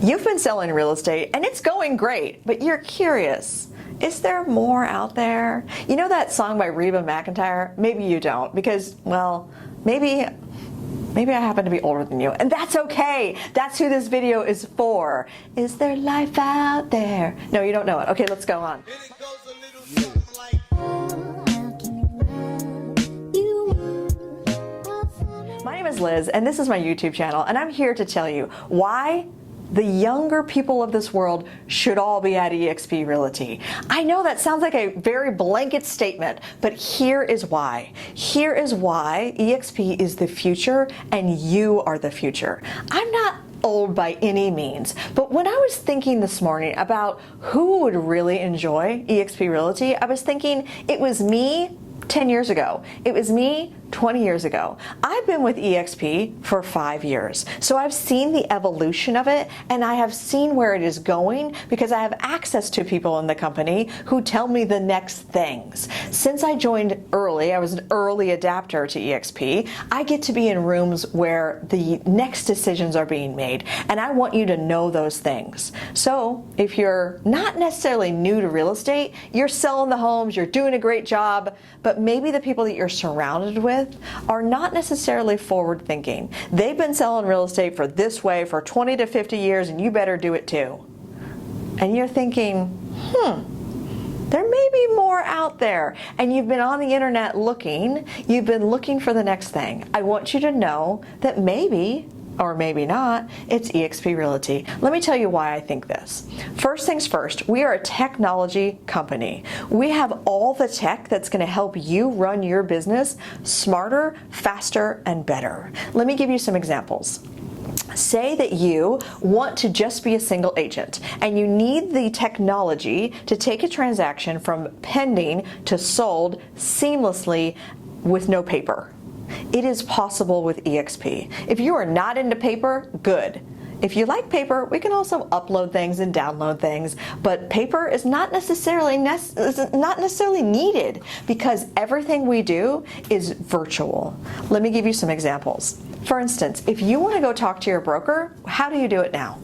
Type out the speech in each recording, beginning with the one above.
You've been selling real estate and it's going great, but you're curious. Is there more out there? You know that song by Reba McEntire? Maybe you don't because, well, maybe I happen to be older than you, and that's okay. That's who this video is for. Is there life out there? No, you don't know it. Okay, let's go on. My name is Liz, and this is my YouTube channel, and I'm here to tell you why the younger people of this world should all be at eXp Realty. I know that sounds like a very blanket statement, but here is why. Here is why eXp is the future and you are the future. I'm not old by any means, but when I was thinking this morning about who would really enjoy eXp Realty, I was thinking it was me 10 years ago. It was me 20 years ago. I've been with eXp for 5 years. So I've seen the evolution of it and I have seen where it is going because I have access to people in the company who tell me the next things. Since I joined early, I was an early adapter to eXp, I get to be in rooms where the next decisions are being made and I want you to know those things. So if you're not necessarily new to real estate, you're selling the homes, you're doing a great job, but maybe the people that you're surrounded with are not necessarily forward thinking. They've been selling real estate for this way for 20 to 50 years and you better do it too. And you're thinking, there may be more out there. And you've been on the internet looking, you've been looking for the next thing. I want you to know that maybe, or maybe not, it's eXp Realty. Let me tell you why I think this. First things first, we are a technology company. We have all the tech that's going to help you run your business smarter, faster, and better. Let me give you some examples. Say that you want to just be a single agent and you need the technology to take a transaction from pending to sold seamlessly with no paper. It is possible with eXp. If you are not into paper, good. If you like paper, we can also upload things and download things, but paper is not necessarily needed because everything we do is virtual. Let me give you some examples. For instance, if you want to go talk to your broker, how do you do it now?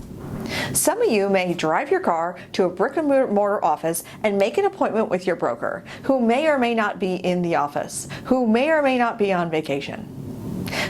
Some of you may drive your car to a brick and mortar office and make an appointment with your broker, who may or may not be in the office, who may or may not be on vacation.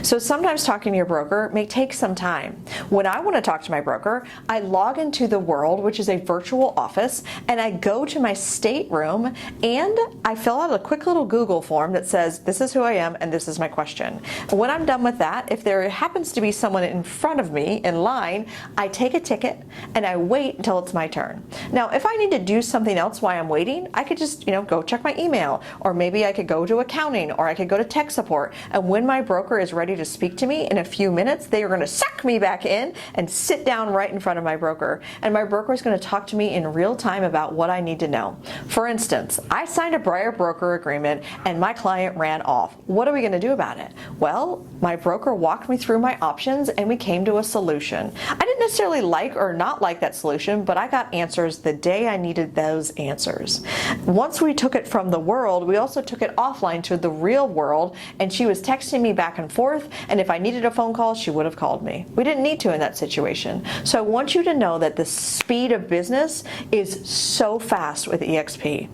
So sometimes talking to your broker may take some time. When I want to talk to my broker, I log into The World, which is a virtual office, and I go to my stateroom and I fill out a quick little Google form that says, this is who I am and this is my question. And when I'm done with that, if there happens to be someone in front of me in line, I take a ticket and I wait until it's my turn. Now, if I need to do something else while I'm waiting, I could just, go check my email, or maybe I could go to accounting, or I could go to tech support. And when my broker is ready to speak to me in a few minutes, they are going to suck me back in and sit down right in front of my broker. And my broker is going to talk to me in real time about what I need to know. For instance, I signed a buyer broker agreement and my client ran off. What are we going to do about it? Well, my broker walked me through my options and we came to a solution. I didn't necessarily like or not like that solution, but I got answers the day I needed those answers. Once we took it from The World, we also took it offline to the real world, and she was texting me back and forth, and if I needed a phone call, she would have called me. We didn't need to in that situation. So I want you to know that the speed of business is so fast with eXp.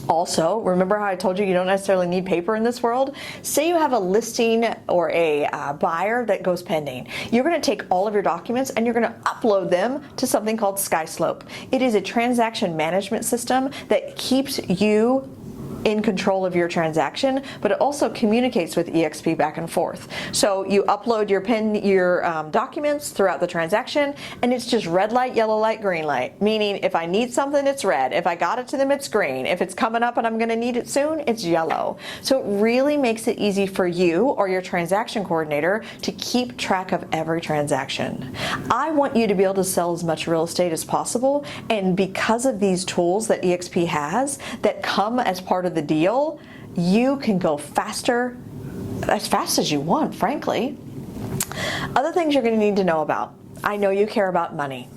Also, remember how I told you don't necessarily need paper in this world? Say you have a listing or a buyer that goes pending. You're going to take all of your documents and you're going to upload them to something called SkySlope. It is a transaction management system that keeps you in control of your transaction, but it also communicates with eXp back and forth. So you upload your documents throughout the transaction, and it's just red light, yellow light, green light, meaning if I need something, it's red. If I got it to them, it's green. If it's coming up and I'm gonna need it soon, it's yellow. So it really makes it easy for you or your transaction coordinator to keep track of every transaction. I want you to be able to sell as much real estate as possible, and because of these tools that eXp has that come as part of the deal, you can go faster, as fast as you want, frankly. Other things you're going to need to know about. I know you care about money.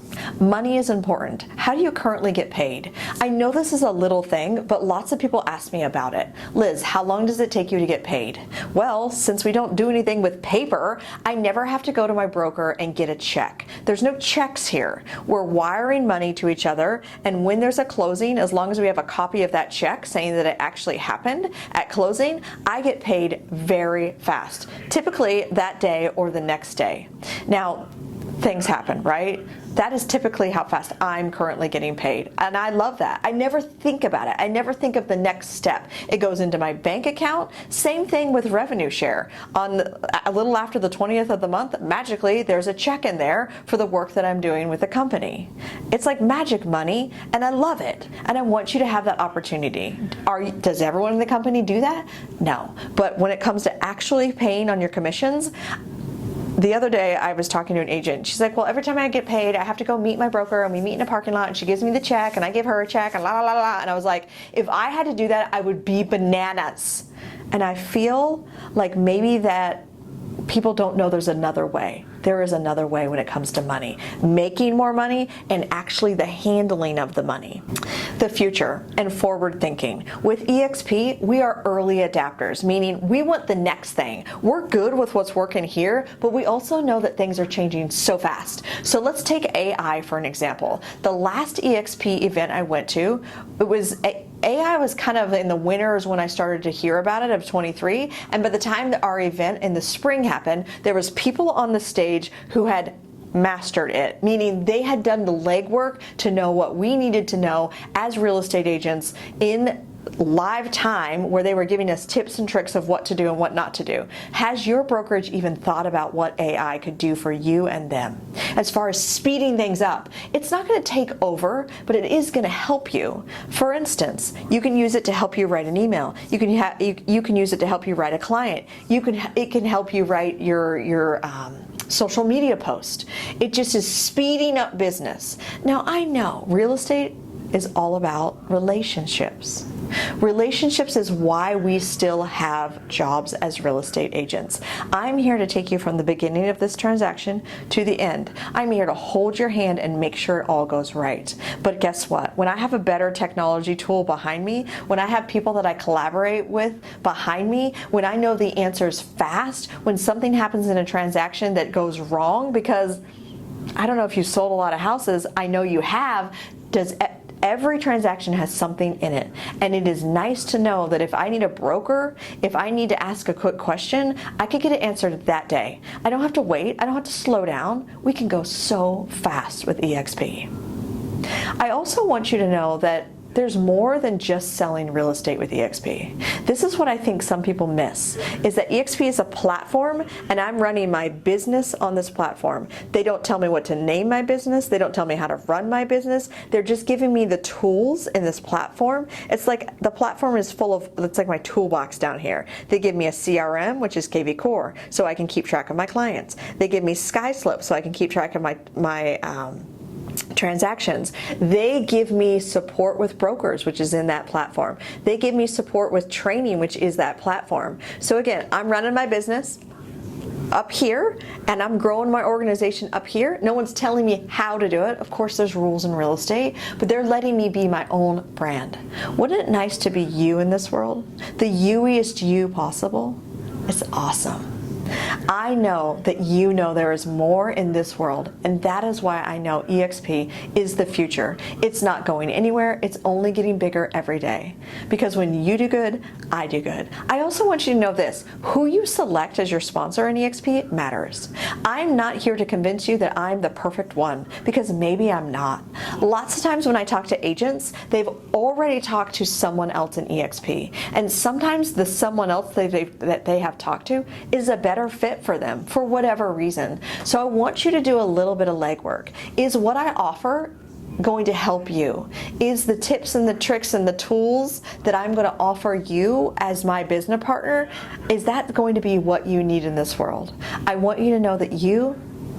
Money is important. How do you currently get paid? I know this is a little thing, but lots of people ask me about it. Liz, how long does it take you to get paid? Well, since we don't do anything with paper, I never have to go to my broker and get a check. There's no checks here. We're wiring money to each other, and when there's a closing, as long as we have a copy of that check saying that it actually happened at closing, I get paid very fast, typically that day or the next day. Now, things happen, right? That is typically how fast I'm currently getting paid. And I love that. I never think about it. I never think of the next step. It goes into my bank account. Same thing with revenue share. A little after the 20th of the month, magically, there's a check in there for the work that I'm doing with the company. It's like magic money, and I love it. And I want you to have that opportunity. Does everyone in the company do that? No. But when it comes to actually paying on your commissions, the other day I was talking to an agent. She's like, well, every time I get paid, I have to go meet my broker, and we meet in a parking lot, and she gives me the check, and I give her a check, and la la la la. And I was like, if I had to do that, I would be bananas. And I feel like maybe that people don't know there's another way. There is another way when it comes to money, making more money, and actually the handling of the money. The future and forward thinking. With eXp, we are early adapters, meaning we want the next thing. We're good with what's working here, but we also know that things are changing so fast. So let's take AI for an example. The last eXp event I went to, AI was kind of in the winters when I started to hear about it of 23, and by the time that our event in the spring happened, there was people on the stage who had mastered it, meaning they had done the legwork to know what we needed to know as real estate agents in live time, where they were giving us tips and tricks of what to do and what not to do. Has your brokerage even thought about what AI could do for you and them? As far as speeding things up, it's not going to take over, but it is going to help you. For instance, you can use it to help you write an email. You can use it to help you write a client. It can help you write your social media post. It just is speeding up business. Now, I know real estate is all about relationships. Relationships is why we still have jobs as real estate agents. I'm here to take you from the beginning of this transaction to the end. I'm here to hold your hand and make sure it all goes right. But guess what? When I have a better technology tool behind me, when I have people that I collaborate with behind me, when I know the answers fast, when something happens in a transaction that goes wrong, because I don't know if you sold a lot of houses, I know you have, every transaction has something in it, and it is nice to know that if I need a broker, if I need to ask a quick question, I could get it answered that day. I don't have to wait. I don't have to slow down. We can go so fast with eXp. I also want you to know that there's more than just selling real estate with eXp. This is what I think some people miss, is that eXp is a platform and I'm running my business on this platform. They don't tell me what to name my business. They don't tell me how to run my business. They're just giving me the tools in this platform. It's like the platform is full of, it's like my toolbox down here. They give me a CRM, which is KV Core, so I can keep track of my clients. They give me SkySlip, so I can keep track of my transactions. They give me support with brokers, which is in that platform. They give me support with training, which is that platform. So again, I'm running my business up here and I'm growing my organization up here. No one's telling me how to do it. Of course, there's rules in real estate, but they're letting me be my own brand. Wouldn't it nice to be you in this world? The you-iest you possible? It's awesome. I know that you know there is more in this world, and that is why I know eXp is the future. It's not going anywhere. It's only getting bigger every day. Because when you do good, I do good. I also want you to know this. Who you select as your sponsor in eXp matters. I'm not here to convince you that I'm the perfect one, because maybe I'm not. Lots of times when I talk to agents, they've already talked to someone else in eXp. And sometimes the someone else that they have talked to is a better fit for them for whatever reason. So I want you to do a little bit of legwork. Is what I offer going to help you? Is the tips and the tricks and the tools that I'm going to offer you as my business partner, is that going to be what you need in this world? I want you to know that you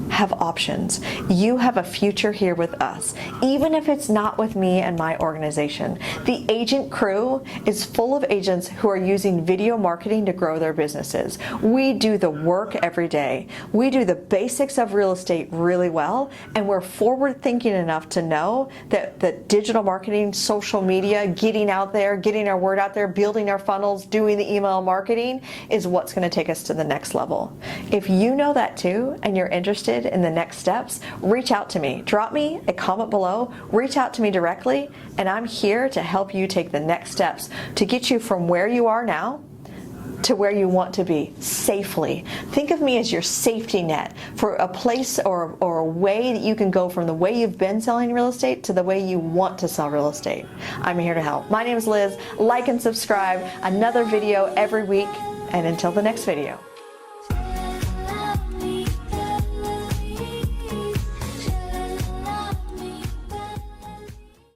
have options. You have a future here with us, even if it's not with me and my organization. The agent crew is full of agents who are using video marketing to grow their businesses. We do the work every day. We do the basics of real estate really well, and we're forward thinking enough to know that digital marketing, social media, getting out there, getting our word out there, building our funnels, doing the email marketing is what's going to take us to the next level. If you know that too, and you're interested in the next steps, reach out to me. Drop me a comment below, reach out to me directly, and I'm here to help you take the next steps to get you from where you are now to where you want to be safely. Think of me as your safety net for a place or a way that you can go from the way you've been selling real estate to the way you want to sell real estate. I'm here to help. My name is Liz. Like and subscribe. Another video every week, and until the next video.